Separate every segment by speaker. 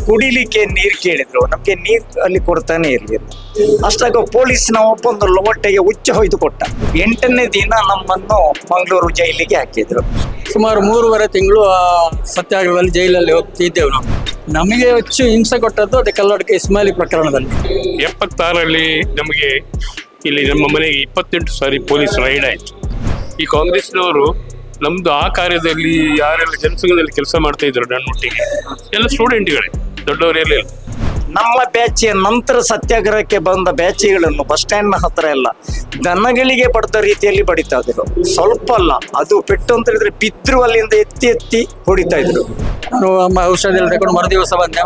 Speaker 1: ಕುಡಿಲಿಕ್ಕೆ ನೀರು ಕೇಳಿದ್ರು, ನಮ್ಗೆ ನೀರು ಅಲ್ಲಿ ಕೊಡ್ತಾನೆ ಇರ್ಲಿಲ್ಲ. ಅಷ್ಟಾಗ ಪೊಲೀಸ್ನ ಒಬ್ಬೊಂದು ಲೊಟ್ಟೆಗೆ ಹುಚ್ಚ ಹೊಯ್ದು ಕೊಟ್ಟ. 8ನೇ ದಿನ ನಮ್ಮನ್ನು ಮಂಗಳೂರು ಜೈಲಿಗೆ ಹಾಕಿದ್ರು.
Speaker 2: ಸುಮಾರು 3.5 ತಿಂಗಳು ಸತ್ಯಾಗ್ರಹದಲ್ಲಿ ಜೈಲಲ್ಲಿ ಹೋಗ್ತಿದ್ದೆವು ನಾವು. ನಮಗೆ ಹೆಚ್ಚು ಹಿಂಸೆ ಕೊಟ್ಟದ್ದು ಅದೇ ಕಲ್ಲಡ್ಕ ಇಸ್ಮಾಯಿಲಿ ಪ್ರಕರಣದಲ್ಲಿ.
Speaker 3: 76ರಲ್ಲಿ ನಮಗೆ ಇಲ್ಲಿ ನಮ್ಮ ಮನೆಗೆ 28 ಸಾರಿ ಪೊಲೀಸ್ ರೈಡ್ ಆಯಿತು. ಈ ಕಾಂಗ್ರೆಸ್ನವರು ನಮ್ದು ಆ ಕಾರ್ಯದಲ್ಲಿ ಯಾರೆಲ್ಲ ಜನಸಂಘದಲ್ಲಿ ಕೆಲಸ ಮಾಡ್ತಾ ಇದ್ರು ನನ್ನೊಟ್ಟಿಗೆ ಎಲ್ಲ ಸ್ಟೂಡೆಂಟ್ಗಳೇ, ದೊಡ್ಡವರೆಲ್ಲ.
Speaker 1: ನಮ್ಮ ಬ್ಯಾಚಿಯ ನಂತರ ಸತ್ಯಾಗ್ರಹಕ್ಕೆ ಬಂದ ಬ್ಯಾಚಿಗಳನ್ನು ಬಸ್ ಸ್ಟ್ಯಾಂಡ್ನ ಹತ್ರ ಎಲ್ಲ ದನಗಳಿಗೆ ಬಡ್ದ ರೀತಿಯಲ್ಲಿ ಬಡಿತಾ ಇದ್ರು. ಸ್ವಲ್ಪ ಅಲ್ಲ, ಅದು ಪೆಟ್ಟು ಅಂತ ಹೇಳಿದ್ರೆ ಬಿದ್ರು ಅಲ್ಲಿಂದ ಎತ್ತಿ ಎತ್ತಿ ಹೊಡಿತಾ ಇದ್ರು.
Speaker 2: ನಾನು ಔಷಧಿ ತಗೊಂಡು ಮರುದಿವಸ ಬಂದೆ.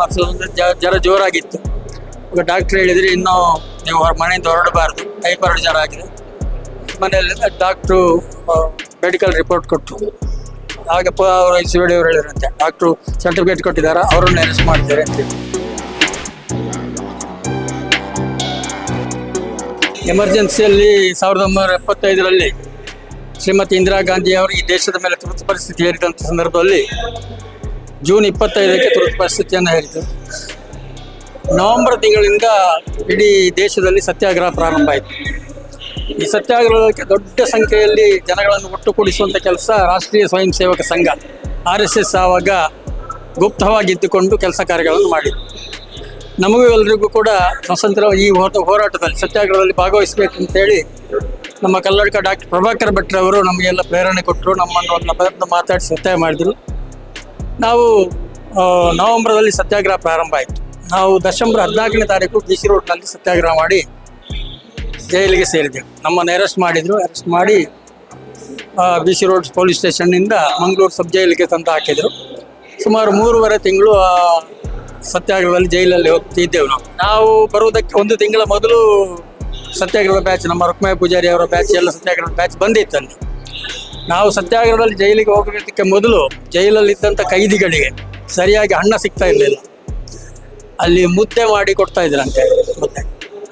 Speaker 2: ಜ್ವರ ಜೋರಾಗಿತ್ತು. ಈಗ ಡಾಕ್ಟರ್ ಹೇಳಿದ್ರೆ ಇನ್ನೂ ನೀವು ಮನೆಯಿಂದ ಹೊರಡಬಾರ್ದು, ಟೈಫಾಯ್ಡ್ ಜ್ವರ ಆಗಿದೆ. ಮನೆಯಲ್ಲಿ ಡಾಕ್ಟ್ರು ಮೆಡಿಕಲ್ ರಿಪೋರ್ಟ್ ಕೊಟ್ಟು ಹಾಗೆ ಅವರು ICU ಅವರು ಹೇಳಿದ್ರಂತೆ, ಡಾಕ್ಟ್ರು ಸರ್ಟಿಫಿಕೇಟ್ ಕೊಟ್ಟಿದ್ದಾರೆ, ಅವರನ್ನು ಅರೆಸ್ಟ್ ಮಾಡ್ತಾರೆ ಅಂತೇಳಿ. ಎಮರ್ಜೆನ್ಸಿಯಲ್ಲಿ 1975ರಲ್ಲಿ ಶ್ರೀಮತಿ ಇಂದಿರಾ ಗಾಂಧಿ ಅವರು ಈ ದೇಶದ ಮೇಲೆ ತುರ್ತು ಪರಿಸ್ಥಿತಿ ಹೇರಿದಂಥ ಸಂದರ್ಭದಲ್ಲಿ ಜೂನ್ 25ಕ್ಕೆ ತುರ್ತು ಪರಿಸ್ಥಿತಿಯನ್ನು ಹೇರಿದರು. ನವೆಂಬರ್ ತಿಂಗಳಿಂದ ಇಡೀ ದೇಶದಲ್ಲಿ ಸತ್ಯಾಗ್ರಹ ಪ್ರಾರಂಭ ಆಯಿತು. ಈ ಸತ್ಯಾಗ್ರಹಕ್ಕೆ ದೊಡ್ಡ ಸಂಖ್ಯೆಯಲ್ಲಿ ಜನಗಳನ್ನು ಒಟ್ಟುಗೂಡಿಸುವಂಥ ಕೆಲಸ ರಾಷ್ಟ್ರೀಯ ಸ್ವಯಂ ಸೇವಕ ಸಂಘ RSS ಆವಾಗ ಗುಪ್ತವಾಗಿದ್ದುಕೊಂಡು ಕೆಲಸ ಕಾರ್ಯಗಳನ್ನು ಮಾಡಿತ್ತು. ನಮಗೂ ಎಲ್ಲರಿಗೂ ಕೂಡ ಸ್ವಾತಂತ್ರ್ಯ ಈ ಹೋರಾಟದಲ್ಲಿ ಸತ್ಯಾಗ್ರಹದಲ್ಲಿ ಭಾಗವಹಿಸಬೇಕು ಅಂತೇಳಿ ನಮ್ಮ ಕಲ್ಲಡ್ಕ ಡಾಕ್ಟರ್ ಪ್ರಭಾಕರ್ ಭಟ್ರವರು ನಮಗೆಲ್ಲ ಪ್ರೇರಣೆ ಕೊಟ್ಟರು. ನಮ್ಮನ್ನು ಒಂದು ಮಾತಾಡಿಸಿ ಒತ್ತಾಯ ಮಾಡಿದರು. ನಾವು ನವೆಂಬರ್ದಲ್ಲಿ ಸತ್ಯಾಗ್ರಹ ಪ್ರಾರಂಭ ಆಯಿತು. ನಾವು ಡಿಸೆಂಬರ್ 14ನೇ ತಾರೀಕು BC ರೋಡ್ನಲ್ಲಿ ಸತ್ಯಾಗ್ರಹ ಮಾಡಿ ಜೈಲಿಗೆ ಸೇರಿದೆವು. ನಮ್ಮನ್ನು ಅರೆಸ್ಟ್ ಮಾಡಿದರು. ಅರೆಸ್ಟ್ ಮಾಡಿ BC ರೋಡ್ ಪೊಲೀಸ್ ಸ್ಟೇಷನ್ನಿಂದ ಮಂಗಳೂರು ಸಬ್ ಜೈಲಿಗೆ ತಂದು ಹಾಕಿದರು. ಸುಮಾರು 3.5 ತಿಂಗಳು ಸತ್ಯಾಗ್ರಹದಲ್ಲಿ ಜೈಲಲ್ಲಿ ಹೋಗ್ತಿದ್ದೆವು ನಾವು ಬರುವುದಕ್ಕೆ 1 ತಿಂಗಳ ಮೊದಲು ಸತ್ಯಾಗ್ರಹದ ಬ್ಯಾಚ್, ನಮ್ಮ ರುಕ್ಮಾಯಿ ಪೂಜಾರಿ ಅವರ ಬ್ಯಾಚ್ ಎಲ್ಲ ಸತ್ಯಾಗ್ರಹದ ಬ್ಯಾಚ್ ಬಂದಿತ್ತು ಅಲ್ಲಿ. ನಾವು ಸತ್ಯಾಗ್ರಹದಲ್ಲಿ ಜೈಲಿಗೆ ಹೋಗೋದಕ್ಕೆ ಮೊದಲು ಜೈಲಲ್ಲಿದ್ದಂಥ ಕೈದಿಗಳಿಗೆ ಸರಿಯಾಗಿ ಅನ್ನ ಸಿಗ್ತಾ ಇರಲಿಲ್ಲ. ಅಲ್ಲಿ ಮುದ್ದೆ ಮಾಡಿ ಕೊಡ್ತಾ ಇದ್ರಂತೆ. ಮುದ್ದೆ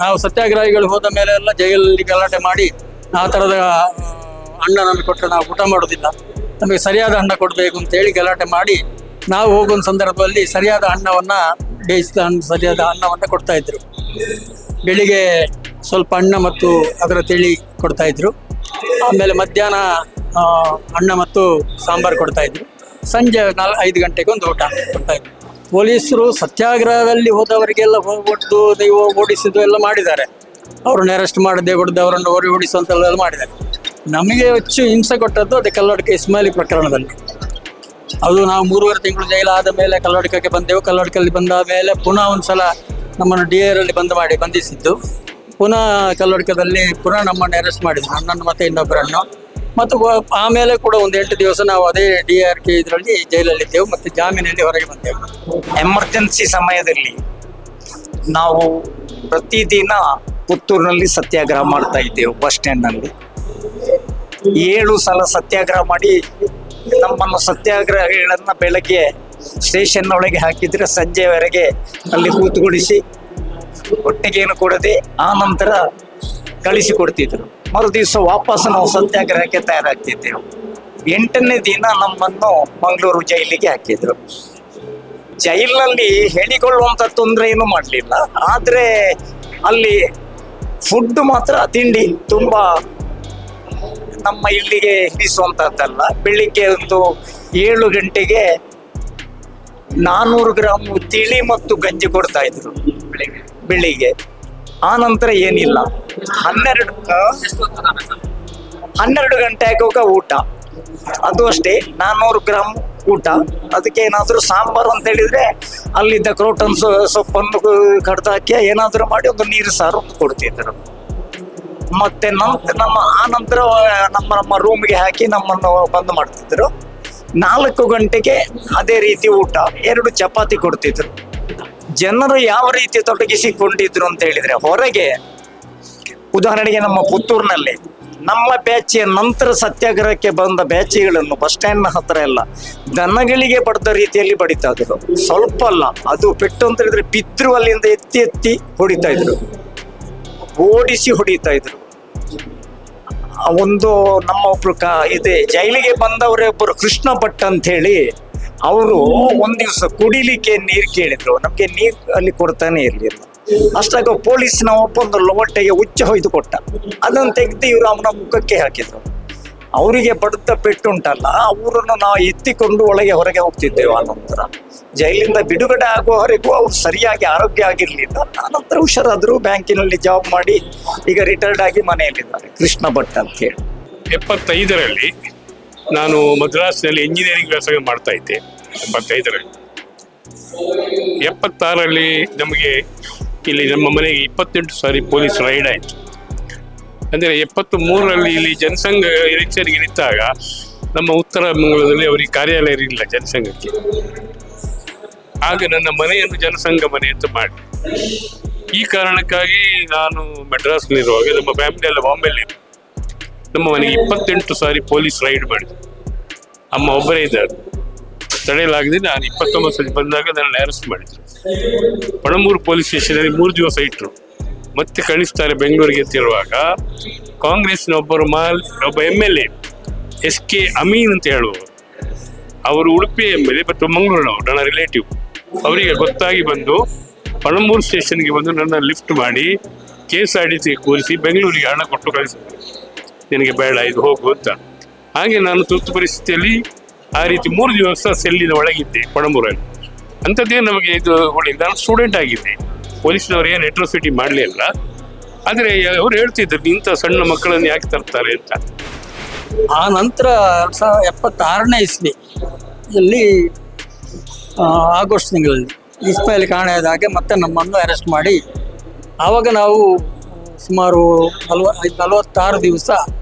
Speaker 2: ನಾವು ಸತ್ಯಾಗ್ರಹಿಗಳು ಹೋದ ಮೇಲೆ ಎಲ್ಲ ಜೈಲಲ್ಲಿ ಗಲಾಟೆ ಮಾಡಿ ಆ ಥರದ ಅನ್ನ ನಮಗೆ ಕೊಟ್ಟರೆ ನಾವು ಊಟ ಮಾಡೋದಿಲ್ಲ, ನಮಗೆ ಸರಿಯಾದ ಅನ್ನ ಕೊಡಬೇಕು ಅಂತೇಳಿ ಗಲಾಟೆ ಮಾಡಿ ನಾವು ಹೋಗುವ ಸಂದರ್ಭದಲ್ಲಿ ಸರಿಯಾದ ಅನ್ನವನ್ನು ಬೇಯಿಸಿದ ಸರಿಯಾದ ಅನ್ನವನ್ನು ಕೊಡ್ತಾಯಿದ್ರು. ಬೆಳಿಗ್ಗೆ ಸ್ವಲ್ಪ ಅನ್ನ ಮತ್ತು ಅದರ ತಿಳಿ ಕೊಡ್ತಾಯಿದ್ರು. ಆಮೇಲೆ ಮಧ್ಯಾಹ್ನ ಅನ್ನ ಮತ್ತು ಸಾಂಬಾರು ಕೊಡ್ತಾಯಿದ್ರು. ಸಂಜೆ 5 ಗಂಟೆಗೆ ಒಂದು ಊಟ ಕೊಡ್ತಾಯಿದ್ರು. ಪೊಲೀಸರು ಸತ್ಯಾಗ್ರಹದಲ್ಲಿ ಹೋದವರಿಗೆಲ್ಲ ಹೋಗ್ಬಿಟ್ಟು ನೀವು ಓಡಿಸಿದ್ದು ಎಲ್ಲ ಮಾಡಿದ್ದಾರೆ. ಅವ್ರನ್ನ ಅರೆಸ್ಟ್ ಮಾಡದೆ ಹೊಡೆದು ಅವರನ್ನು ಓಡಿಸುವಂತೆಲ್ಲ ಮಾಡಿದ್ದಾರೆ. ನಮಗೆ ಹೆಚ್ಚು ಹಿಂಸೆ ಕೊಟ್ಟದ್ದು ಅದೇ ಕಲ್ಲಡ್ಕ ಇಸ್ಮಾಯಿಲಿ ಪ್ರಕರಣದಲ್ಲಿ. ಅದು ನಾವು 3.5 ತಿಂಗಳು ಜೈಲಾದ ಮೇಲೆ ಕಲ್ಲಡ್ಕಕ್ಕೆ ಬಂದೆವು. ಕಲ್ಲಡ್ಕಲ್ಲಿ ಬಂದ ಮೇಲೆ ಪುನಃ ಒಂದು ಸಲ ನಮ್ಮನ್ನು DIR ಅಲ್ಲಿ ಬಂಧಿಸಿದ್ದು. ಪುನಃ ಕಲ್ಲಡ್ಕದಲ್ಲಿ ಪುನಃ ನಮ್ಮನ್ನು ಅರೆಸ್ಟ್ ಮಾಡಿದ್ರು, ನನ್ನನ್ನು ಮತ್ತು ಇನ್ನೊಬ್ಬರನ್ನು. ಮತ್ತು ಆಮೇಲೆ ಕೂಡ ಒಂದು 8 ದಿವಸ ನಾವು ಅದೇ DIR ಇದರಲ್ಲಿ ಜೈಲಲ್ಲಿದ್ದೆವು ಮತ್ತು ಜಾಮೀನಲ್ಲಿ ಹೊರಗೆ ಬಂದೆವು.
Speaker 1: ಎಮರ್ಜೆನ್ಸಿ ಸಮಯದಲ್ಲಿ ನಾವು ಪ್ರತಿದಿನ ಪುತ್ತೂರಿನಲ್ಲಿ ಸತ್ಯಾಗ್ರಹ ಮಾಡ್ತಾ ಇದ್ದೆವು. ಬಸ್ ಸ್ಟ್ಯಾಂಡ್ನಲ್ಲಿ 7 ಸಲ ಸತ್ಯಾಗ್ರಹ ಮಾಡಿ ನಮ್ಮನ್ನು ಸತ್ಯಾಗ್ರಹಿಗಳನ್ನು ಬೆಳಗ್ಗೆ ಸ್ಟೇಷನ್ ಒಳಗೆ ಹಾಕಿದರೆ ಸಂಜೆವರೆಗೆ ಅಲ್ಲಿ ಕೂತುಗೊಳಿಸಿ ಹೊಟ್ಟೆಗೇನು ಕೊಡದೆ ಆ ನಂತರ ಕಳಿಸಿಕೊಡ್ತಿದ್ರು. ಮರುದಿವಸ ವಾಪಸ್ ನಾವು ಸತ್ಯಾಗ್ರಹಕ್ಕೆ ತಯಾರಾಗ್ತಿದ್ದೆವು. 8ನೇ ದಿನ ನಮ್ಮನ್ನು ಮಂಗಳೂರು ಜೈಲಿಗೆ ಹಾಕಿದ್ರು. ಜೈಲಿನಲ್ಲಿ ಹೇಳಿಕೊಳ್ಳುವಂಥ ತೊಂದರೆ ಏನೂ ಮಾಡಲಿಲ್ಲ. ಆದರೆ ಅಲ್ಲಿ ಫುಡ್ ಮಾತ್ರ, ತಿಂಡಿ ತುಂಬ ನಮ್ಮ ಇಲ್ಲಿಗೆ ಹಿಡಿಸುವಂಥದ್ದಲ್ಲ. ಬೆಳಿಗ್ಗೆ ಒಂದು 7 ಗಂಟೆಗೆ 400 ಗ್ರಾಮ್ ತಿಳಿ ಮತ್ತು ಗಂಜಿ ಕೊಡ್ತಾ ಇದ್ರು ಬೆಳಿಗ್ಗೆ. ಆ ನಂತರ ಏನಿಲ್ಲ. 12 ಗಂಟೆ ಆಗುವಾಗ ಊಟ, ಅದು ಅಷ್ಟೇ 400 ಗ್ರಾಮ್ ಊಟ. ಅದಕ್ಕೆ ಏನಾದರೂ ಸಾಂಬಾರು ಅಂತ ಹೇಳಿದರೆ ಅಲ್ಲಿದ್ದ ಕ್ರೋಟನ್ ಸೊಪ್ಪನ್ನು ಕಡ್ದು ಹಾಕಿ ಏನಾದರೂ ಮಾಡಿ ಒಂದು ನೀರು ಸಾರು ಕೊಡ್ತಿದ್ರು. ಮತ್ತೆ ಆ ನಂತರ ನಮ್ಮ ರೂಮ್ಗೆ ಹಾಕಿ ನಮ್ಮನ್ನು ಬಂದ್ ಮಾಡ್ತಿದ್ರು. 4 ಗಂಟೆಗೆ ಅದೇ ರೀತಿ ಊಟ, 2 ಚಪಾತಿ ಕೊಡ್ತಿದ್ರು. ಜನರು ಯಾವ ರೀತಿ ತೊಡಗಿಸಿಕೊಂಡಿದ್ರು ಅಂತ ಹೇಳಿದ್ರೆ, ಹೊರಗೆ ಉದಾಹರಣೆಗೆ ನಮ್ಮ ಪುತ್ತೂರಿನಲ್ಲಿ ನಮ್ಮ ಬ್ಯಾಚಿಯ ನಂತರ ಸತ್ಯಾಗ್ರಹಕ್ಕೆ ಬಂದ ಬ್ಯಾಚಿಗಳನ್ನು ಬಸ್ ಸ್ಟ್ಯಾಂಡ್ನ ಹತ್ರ ಎಲ್ಲ ದನಗಳಿಗೆ ಬಡ್ದ ರೀತಿಯಲ್ಲಿ ಬಡಿತಾ ಇದ್ರು. ಸ್ವಲ್ಪ ಅಲ್ಲ, ಅದು ಪೆಟ್ಟು ಅಂತ ಹೇಳಿದ್ರೆ ಬಿದ್ರು ಅಲ್ಲಿಂದ ಎತ್ತಿ ಎತ್ತಿ ಹೊಡಿತಾ ಇದ್ರು, ಓಡಿಸಿ ಹೊಡಿತಾ ಇದ್ರು. ಒಂದು ನಮ್ಮ ಒಬ್ರು ಜೈಲಿಗೆ ಬಂದವರೇ ಒಬ್ಬರು ಕೃಷ್ಣ ಭಟ್ ಅಂತ ಹೇಳಿ ಅವರು ಒಂದ್ ದಿವಸ ಕುಡಿಲಿಕ್ಕೆ ನೀರು ಕೇಳಿದ್ರು, ನಮ್ಗೆ ನೀರು ಅಲ್ಲಿ ಕೊಡ್ತಾನೆ ಇರ್ಲಿಲ್ಲ. ಅಷ್ಟಾಗ ಪೊಲೀಸ್ನ ಒಬ್ಬೊಂದು ಲೊಟ್ಟೆಗೆ ಹುಚ್ಚ ಹೊಯ್ದು ಕೊಟ್ಟ, ಅದನ್ನು ತೆಗೆದು ಇವರು ಅವನ ಮುಖಕ್ಕೆ ಹಾಕಿದ್ರು. ಅವರಿಗೆ ಬಡ್ದ ಪೆಟ್ಟುಂಟಲ್ಲ, ಅವರನ್ನು ನಾವು ಎತ್ತಿಕೊಂಡು ಹೊರಗೆ ಹೋಗ್ತಿದ್ದೇವೆ. ಆನಂತರ ಜೈಲಿಂದ ಬಿಡುಗಡೆ ಆಗುವವರೆಗೂ ಅವ್ರು ಸರಿಯಾಗಿ ಆರೋಗ್ಯ ಆಗಿರ್ಲಿಲ್ಲ. ಆನಂತರ ಹುಷಾರಾದ್ರು, ಬ್ಯಾಂಕಿನಲ್ಲಿ ಜಾಬ್ ಮಾಡಿ ಈಗ ರಿಟೈರ್ಡ್ ಆಗಿ ಮನೆಯಲ್ಲಿದ್ದಾರೆ, ಕೃಷ್ಣ ಭಟ್ ಅಂತ ಹೇಳಿ.
Speaker 3: 75ರಲ್ಲಿ ನಾನು ಮದ್ರಾಸ್ನಲ್ಲಿ ಇಂಜಿನಿಯರಿಂಗ್ ವ್ಯಾಸಂಗ ಮಾಡ್ತಾ ಇದ್ದೆ. 75ರಲ್ಲಿ 76ರಲ್ಲಿ ನಮಗೆ ಇಲ್ಲಿ ನಮ್ಮ ಮನೆಗೆ 28 ಸಾರಿ ಪೊಲೀಸ್ ರೈಡ್ ಆಯಿತು. ಅಂದರೆ 73ರಲ್ಲಿ ಇಲ್ಲಿ ಜನಸಂಘ ಎಲೆಕ್ಷನ್ಗೆ ನಿಂತಾಗ ನಮ್ಮ ಉತ್ತರ ಮಂಗಳೂರಲ್ಲಿ ಅವರಿಗೆ ಕಾರ್ಯಾಲಯ ಇರಲಿಲ್ಲ ಜನಸಂಘಕ್ಕೆ. ಆಗ ನನ್ನ ಮನೆಯನ್ನು ಜನಸಂಘ ಮನೆ ಅಂತ ಮಾಡಿ, ಈ ಕಾರಣಕ್ಕಾಗಿ ನಾನು ಮೆಡ್ರಾಸ್ನಲ್ಲಿರುವಾಗ ನಮ್ಮ ಫ್ಯಾಮಿಲಿ ಎಲ್ಲ ಬಾಂಬೆಯಲ್ಲಿ, ನಮ್ಮ ಮನೆಗೆ 28 ಸಾರಿ ಪೊಲೀಸ್ ರೈಡ್ ಮಾಡಿದ್ರು. ಅಮ್ಮ ಒಬ್ಬರೇ ಇದ್ದಾರೆ, ತಡೆಯಲಾಗದೆ ನಾನು 29 ಸಲ ಬಂದಾಗ ನನ್ನನ್ನು ಅರೆಸ್ಟ್ ಮಾಡಿದ್ರು. ಪಣಂಬೂರು ಪೊಲೀಸ್ ಸ್ಟೇಷನಲ್ಲಿ 3 ದಿವಸ ಇಟ್ಟರು, ಮತ್ತೆ ಕಳಿಸ್ತಾರೆ ಬೆಂಗಳೂರಿಗೆ ಅಂತ ಹೇಳುವಾಗ ಕಾಂಗ್ರೆಸ್ನ ಒಬ್ಬ MLA SK ಅಮೀನ್ ಅಂತ ಹೇಳುವವರು, ಅವರು ಉಡುಪಿ MLA ಬಟ್ ಮಂಗಳೂರಿನವರು, ನನ್ನ ರಿಲೇಟಿವ್. ಅವರಿಗೆ ಗೊತ್ತಾಗಿ ಬಂದು ಪಣಂಬೂರು ಸ್ಟೇಷನ್ಗೆ ಬಂದು ನನ್ನ ಲಿಫ್ಟ್ ಮಾಡಿ KSRTC ಕೂರಿಸಿ ಬೆಂಗಳೂರಿಗೆ ಹಣ ಕೊಟ್ಟು ಕಳಿಸಿದ್ರು, ನಿನಗೆ ಬೇಡ ಇದು ಹೋಗು ಅಂತ. ಹಾಗೆ ನಾನು ತುರ್ತು ಪರಿಸ್ಥಿತಿಯಲ್ಲಿ ಆ ರೀತಿ 3 ದಿವಸ ಸೆಲ್ಲಿನ ಒಳಗಿದ್ದೆ ಪಣಂಬೂರಲ್ಲಿ. ಅಂಥದ್ದೇ ನಮಗೆ ಇದು ಹೊಳಿಲ್ಲ. ನಾನು ಸ್ಟೂಡೆಂಟ್ ಆಗಿದ್ದೆ, ಪೊಲೀಸ್ನವ್ರು ಏನು ಅಟ್ರಾಸಿಟಿ ಮಾಡಲಿಲ್ಲ. ಆದರೆ ಅವ್ರು ಹೇಳ್ತಿದ್ರು, ಇಂಥ ಸಣ್ಣ ಮಕ್ಕಳನ್ನು ಯಾಕೆ ತರ್ತಾರೆ ಅಂತ.
Speaker 2: ಆ ನಂತರ 1976ನೇ ಇಸ್ವಿಯಲ್ಲಿ ಆಗಸ್ಟ್ ತಿಂಗಳಲ್ಲಿ ಇಸ್ಮಾಯಿಲ್ ಕಾಣೆಯಾದಾಗೆ ಮತ್ತೆ ನಮ್ಮನ್ನು ಅರೆಸ್ಟ್ ಮಾಡಿ, ಆವಾಗ ನಾವು ಸುಮಾರು 46 ದಿವಸ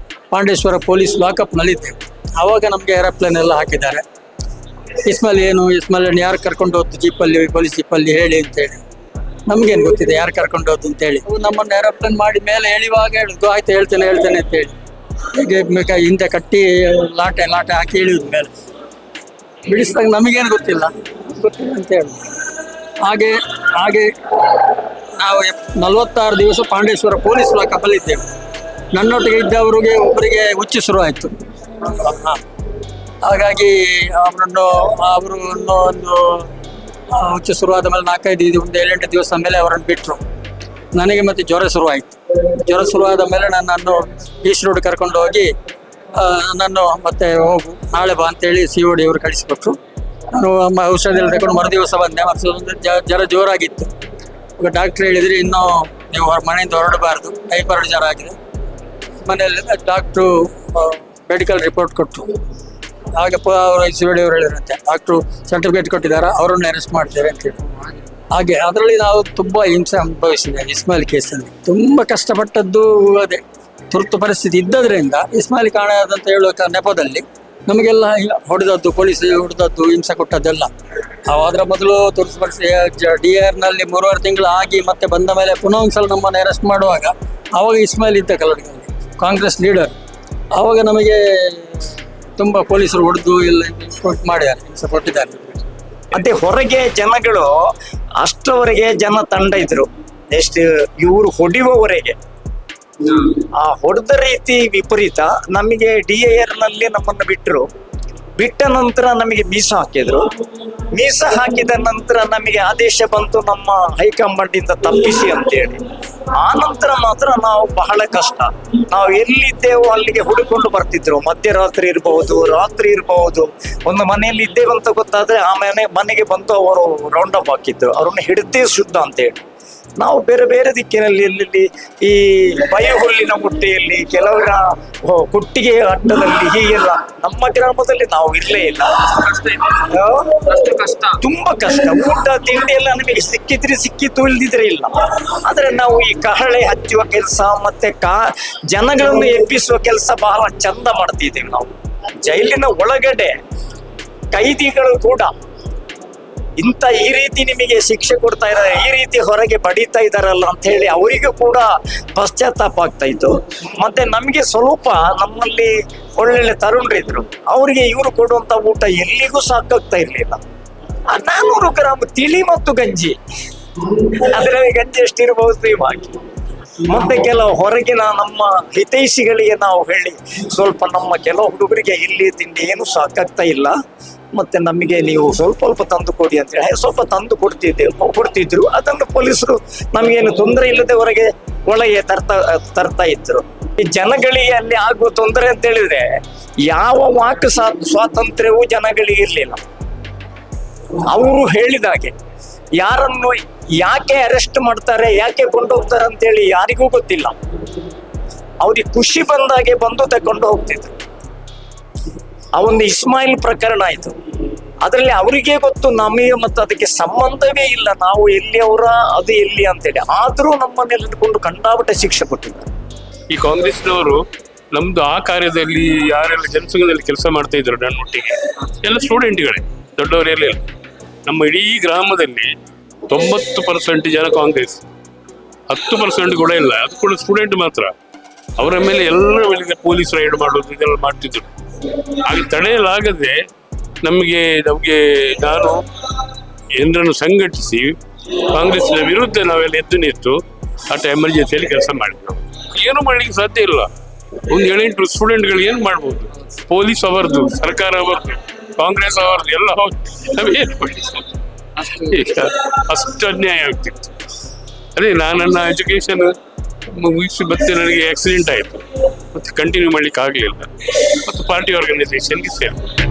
Speaker 2: ಪಾಂಡೇಶ್ವರ ಪೊಲೀಸ್ ಲಾಕಪ್ನಲ್ಲಿದ್ದೆವು. ಆವಾಗ ನಮಗೆ ಏರೋಪ್ಲೇನ್ ಎಲ್ಲ ಹಾಕಿದ್ದಾರೆ. ಇಸ್ಮಾಯಿಲ್ ಯಾರು ಕರ್ಕೊಂಡು ಹೋದ್ದು ಜೀಪಲ್ಲಿ, ಪೊಲೀಸ್ ಜೀಪಲ್ಲಿ ಹೇಳಿ ಅಂತೇಳಿ. ನಮಗೇನು ಗೊತ್ತಿದೆ ಯಾರು ಕರ್ಕೊಂಡು ಹೋದ್ದು ಅಂತೇಳಿ. ನಮ್ಮನ್ನು ಏರೋಪ್ಲೇನ್ ಮಾಡಿ ಮೇಲೆ ಎಳಿವಾಗ ಹೇಳಿದ್ವು, ಆಯ್ತು ಹೇಳ್ತೇನೆ ಅಂತೇಳಿ ಹೀಗೆ ಹಿಂದೆ ಕಟ್ಟಿ ಲಾಟೆ ಹಾಕಿ ಇಳಿಯೋದು ಮೇಲೆ. ಬಿಡಿಸಿದಾಗ ನಮಗೇನು ಗೊತ್ತಿಲ್ಲ ಅಂತ ಹೇಳಿ ಹಾಗೆ ನಾವು 46 ದಿವಸ ಪಾಂಡೇಶ್ವರ ಪೊಲೀಸ್ ಲಾಕಪ್ಪಲ್ಲಿದ್ದೆವು. ನನ್ನೊಟ್ಟಿಗೆ ಇದ್ದವರಿಗೆ ಒಬ್ಬರಿಗೆ ಹುಚ್ಚು ಶುರುವಾಯಿತು. ಹಾಗಾಗಿ ಅವರು ಒಂದು ಹುಚ್ಚು ಶುರುವಾದ ಮೇಲೆ 7-8 ದಿವಸ ಮೇಲೆ ಅವರನ್ನು ಬಿಟ್ಟರು. ನನಗೆ ಮತ್ತೆ ಜ್ವರ ಶುರುವಾದ ಮೇಲೆ ನನ್ನನ್ನು ಬೀಚ್ ರೋಡ್ ಕರ್ಕೊಂಡು ಹೋಗಿ ನನ್ನನ್ನು ಮತ್ತೆ ಹೋಗು ನಾಳೆ ಬಾ ಅಂತೇಳಿ COD ಅವರು ಕಳಿಸಿಕೊಟ್ರು. ನಾನು ಔಷಧಿಯಲ್ಲಿ ತಗೊಂಡು ಮರುದಿವಸ ಬಂದೆ. ಜ್ವರ ಜೋರಾಗಿತ್ತು. ಈಗ ಡಾಕ್ಟ್ರ್ ಹೇಳಿದರೆ ಇನ್ನೂ ನೀವು ಮನೆಯಿಂದ ಹೊರಡಬಾರ್ದು, ಟೈಫಾಯ್ಡ್ ಜ್ವರ ಆಗಿದೆ. ಮನೆಯಲ್ಲಿ ಡಾಕ್ಟ್ರು ಮೆಡಿಕಲ್ ರಿಪೋರ್ಟ್ ಕೊಟ್ಟರು. ಹಾಗೆ ಅವರು COD ಅವರು ಹೇಳಿದ್ರಂತೆ, ಡಾಕ್ಟ್ರು ಸರ್ಟಿಫಿಕೇಟ್ ಕೊಟ್ಟಿದ್ದಾರೆ, ಅವರನ್ನು ಅರೆಸ್ಟ್ ಮಾಡ್ತೇವೆ ಅಂತೇಳಿ. ಹಾಗೆ ಅದರಲ್ಲಿ ನಾವು ತುಂಬ ಹಿಂಸೆ ಅನುಭವಿಸಿದ್ದೇವೆ. ಇಸ್ಮಾಯಿಲ್ ಕೇಸಲ್ಲಿ ತುಂಬ ಕಷ್ಟಪಟ್ಟದ್ದು ಅದೇ. ತುರ್ತು ಪರಿಸ್ಥಿತಿ ಇದ್ದದ್ರಿಂದ ಇಸ್ಮಾಯಿಲ್ ಕಾಣೆಯಾದಂತ ಹೇಳುವ ನೆಪದಲ್ಲಿ ನಮಗೆಲ್ಲ ಹೊಡೆದದ್ದು, ಪೊಲೀಸ್ ಹೊಡೆದದ್ದು, ಹಿಂಸೆ ಕೊಟ್ಟದ್ದೆಲ್ಲ. ಅದರ ಮೊದಲು ತುರ್ತು ಪರಿಸ್ಥಿತಿ DR-ನಲ್ಲಿ 3.5 ತಿಂಗಳು ಆಗಿ ಮತ್ತೆ ಬಂದ ಮೇಲೆ ಪುನಃ ಒಂದ್ಸಲ ನಮ್ಮನ್ನು ಅರೆಸ್ಟ್ ಮಾಡುವಾಗ ಆವಾಗ ಇಸ್ಮಾಯಿಲ್ ಇದ್ದ ಕಲ್ಲಡಿನಲ್ಲಿ ಕಾಂಗ್ರೆಸ್ ಲೀಡರ್. ಆವಾಗ ನಮಗೆ ತುಂಬ ಪೊಲೀಸರು ಹೊಡೆದು ಎಲ್ಲ ಮಾಡಿದ್ದಾರೆ, ಹಿಂಸೆ ಕೊಟ್ಟಿದ್ದಾರೆ.
Speaker 1: ಮತ್ತೆ ಹೊರಗೆ ಜನಗಳು ಅಷ್ಟರವರೆಗೆ ಜನ ತಂಡ ಇದ್ರು, ಎಷ್ಟು ಇವರು ಹೊಡೆಯುವವರೆಗೆ. ಆ ಹೊಡೆದ ರೀತಿ ವಿಪರೀತ. ನಮಗೆ DIR-ನಲ್ಲಿ ನಮ್ಮನ್ನು ಬಿಟ್ಟ ನಂತರ ನಮಗೆ ಮೀಸಾ ಹಾಕಿದ ನಂತರ ನಮಗೆ ಆದೇಶ ಬಂತು ನಮ್ಮ ಹೈಕಮಾಂಡ್ ಇಂದ ತಪ್ಪಿಸಿ ಅಂತೇಳಿ. ಆ ನಂತರ ಮಾತ್ರ ನಾವು ಬಹಳ ಕಷ್ಟ. ನಾವು ಎಲ್ಲಿದ್ದೇವೋ ಅಲ್ಲಿಗೆ ಹುಡುಕೊಂಡು ಬರ್ತಿದ್ರು. ಮಧ್ಯರಾತ್ರಿ ಇರಬಹುದು, ರಾತ್ರಿ ಇರಬಹುದು. ಒಂದು ಮನೆಯಲ್ಲಿ ಇದ್ದೇವಂತ ಗೊತ್ತಾದ್ರೆ ಆ ಮನೆಗೆ ಬಂದು ಅವರು ರೌಂಡ್ ಅಪ್ ಹಾಕಿದ್ರು. ಅವ್ರನ್ನ ಹಿಡಿದೇ ಶುದ್ಧ ಅಂತೇಳಿ. ನಾವು ಬೇರೆ ಬೇರೆ ದಿಕ್ಕಿನಲ್ಲಿ ಎಲ್ಲೆಲ್ಲಿ ಈ ಬೈಹುಲ್ಲಿನ ಮುಟ್ಟೆಯಲ್ಲಿ, ಕೆಲವರ ಕುಟ್ಟಿಗೆ ಅಡ್ಡದಲ್ಲಿ, ಹೀಗೆಲ್ಲ ನಮ್ಮ ಗ್ರಾಮದಲ್ಲಿ ನಾವು ಇರಲೇ ಇಲ್ಲ. ತುಂಬಾ ಕಷ್ಟ. ಊಟ ತಿಂಡಿ ಎಲ್ಲ ನಮಗೆ ಸಿಕ್ಕಿತ್ತು, ಇಲ್ದಿದ್ರೆ ಇಲ್ಲ. ಆದ್ರೆ ನಾವು ಈ ಕಹಳೆ ಹಚ್ಚುವ ಕೆಲಸ ಮತ್ತೆ ಜನಗಳನ್ನು ಎಬ್ಬಿಸುವ ಕೆಲಸ ಬಹಳ ಚಂದ ಮಾಡ್ತಿದ್ದೇವೆ ನಾವು. ಜೈಲಿನ ಒಳಗಡೆ ಕೈದಿಗಳು ಕೂಡ ಈ ರೀತಿ ನಿಮಗೆ ಶಿಕ್ಷೆ ಕೊಡ್ತಾ ಇದ್ದಾರೆ, ಈ ರೀತಿ ಹೊರಗೆ ಬಡಿತಾ ಇದ್ದಾರಲ್ಲ ಅಂತ ಹೇಳಿ ಅವರಿಗೂ ಕೂಡ ಪಶ್ಚಾತ್ತಾಪ ಆಗ್ತಾ ಇತ್ತು. ಮತ್ತೆ ನಮಗೆ ಸ್ವಲ್ಪ ನಮ್ಮಲ್ಲಿ ಒಳ್ಳೊಳ್ಳೆ ತರುಣರಿದ್ರು, ಅವರಿಗೆ ಇವರು ಕೊಡುವಂತ ಊಟ ಎಲ್ಲಿಗೂ ಸಾಕಾಗ್ತಾ ಇರ್ಲಿಲ್ಲ. 400 ಗ್ರಾಮ್ ತಿಳಿ ಮತ್ತು ಗಂಜಿ, ಅದರಲ್ಲಿ ಗಂಜಿ ಎಷ್ಟಿರಬಹುದು ಇವಾಗಿ. ಮತ್ತೆ ಕೆಲವು ಹೊರಗಿನ ನಮ್ಮ ಹಿತೈಷಿಗಳಿಗೆ ನಾವು ಹೇಳಿ ಸ್ವಲ್ಪ ನಮ್ಮ ಕೆಲವು ಹುಡುಗರಿಗೆ ಇಲ್ಲಿ ತಿಂಡಿ ಏನು ಸಾಕಾಗ್ತಾ ಇಲ್ಲ, ಮತ್ತೆ ನಮಗೆ ನೀವು ಸ್ವಲ್ಪ ತಂದು ಕೊಡಿ ಅಂತ ಹೇಳಿ ಸ್ವಲ್ಪ ತಂದು ಕೊಡ್ತಿದ್ರು. ಅದನ್ನು ಪೊಲೀಸರು ನಮಗೇನು ತೊಂದರೆ ಇಲ್ಲದೆ ಒಳಗೆ ತರ್ತಾ ಇದ್ರು. ಈ ಜನಗಳಿಗೆ ಅಲ್ಲಿ ಆಗುವ ತೊಂದರೆ ಅಂತ ಹೇಳಿದ್ರೆ ಯಾವ ವಾಕ್ ಸ್ವಾತಂತ್ರ್ಯವೂ ಜನಗಳಿಗೆ ಇರ್ಲಿಲ್ಲ. ಅವರು ಹೇಳಿದಾಗೆ ಯಾರನ್ನು ಯಾಕೆ ಅರೆಸ್ಟ್ ಮಾಡ್ತಾರೆ, ಯಾಕೆ ಕೊಂಡೋಗ್ತಾರೆ ಅಂತೇಳಿ ಯಾರಿಗೂ ಗೊತ್ತಿಲ್ಲ. ಅವ್ರಿಗೆ ಖುಷಿ ಬಂದಾಗೆ ಬಂದು ತಕೊಂಡು ಹೋಗ್ತಿದ್ರು. ಆ ಒಂದು ಇಸ್ಮಾಯಿಲ್ ಪ್ರಕರಣ ಆಯ್ತು, ಅದರಲ್ಲಿ ಅವರಿಗೆ ಗೊತ್ತು, ನಮಗೆ ಮತ್ತು ಅದಕ್ಕೆ ಸಂಬಂಧವೇ ಇಲ್ಲ, ನಾವು ಎಲ್ಲಿಯವರ ಅದು ಎಲ್ಲಿ ಅಂತೇಳಿ. ಆದ್ರೂ ನಮ್ಮನ್ನೆಲ್ಲ ಹಿಡ್ಕೊಂಡು ಕಂಡಾಪಟ್ಟೆ ಶಿಕ್ಷೆ ಕೊಟ್ಟಿದ್ದಾರೆ.
Speaker 3: ಈ ಕಾಂಗ್ರೆಸ್ನವರು ನಮ್ದು ಆ ಕಾರ್ಯದಲ್ಲಿ ಯಾರೆಲ್ಲ ಜನಸಂಘದಲ್ಲಿ ಕೆಲಸ ಮಾಡ್ತಾ ಇದ್ರು ನನ್ನೊಟ್ಟಿಗೆ ಎಲ್ಲ ಸ್ಟೂಡೆಂಟ್ಗಳೇ, ದೊಡ್ಡವರೆಲ್ಲ ಇಲ್ಲ. ನಮ್ಮ ಇಡೀ ಗ್ರಾಮದಲ್ಲಿ 90% ಜನ ಕಾಂಗ್ರೆಸ್, 10% ಕೂಡ ಇಲ್ಲ, ಅದು ಕೂಡ ಸ್ಟೂಡೆಂಟ್ ಮಾತ್ರ. ಅವರ ಮೇಲೆ ಎಲ್ಲರ ಮೇಲೆ ಪೊಲೀಸ್ ರೈಡ್ ಮಾಡೋದು ಇದೆಲ್ಲ ಮಾಡ್ತಿದ್ರು. ಹಾಗೆ ತಡೆಯಲಾಗದೆ ನಮಗೆ ನಾನು ಜನರನ್ನು ಸಂಘಟಿಸಿ ಕಾಂಗ್ರೆಸ್ನ ವಿರುದ್ಧ ನಾವೆಲ್ಲ ಎದ್ದು ನಿಂತು ಆಟ ಎಮರ್ಜೆನ್ಸಿಯಲ್ಲಿ ಕೆಲಸ ಮಾಡಿದ್ವಿ. ಏನು ಮಾಡ್ಲಿಕ್ಕೆ ಸಾಧ್ಯ ಇಲ್ಲ. ಒಂದು 7-8 ಸ್ಟೂಡೆಂಟ್ಗಳು ಏನು ಮಾಡ್ಬೋದು? ಪೊಲೀಸ್ ಅವರದು, ಸರ್ಕಾರ ಅವರದು, ಕಾಂಗ್ರೆಸ್ ಅವರದು ಎಲ್ಲ ನಾವೇನು ಅಷ್ಟು ಅನ್ಯಾಯ ಆಗ್ತಿತ್ತು. ಅದೇ ನನ್ನ ಎಜುಕೇಶನ್ ಮುಗಿಸಿ ಮತ್ತೆ ನನಗೆ ಆಕ್ಸಿಡೆಂಟ್ ಆಯಿತು, ಮತ್ತೆ ಕಂಟಿನ್ಯೂ ಮಾಡ್ಲಿಕ್ಕೆ ಆಗಲಿಲ್ಲ, ಮತ್ತು ಪಾರ್ಟಿ ಆರ್ಗನೈಸೇಷನ್ಗೆ ಸೇರಿದೆ.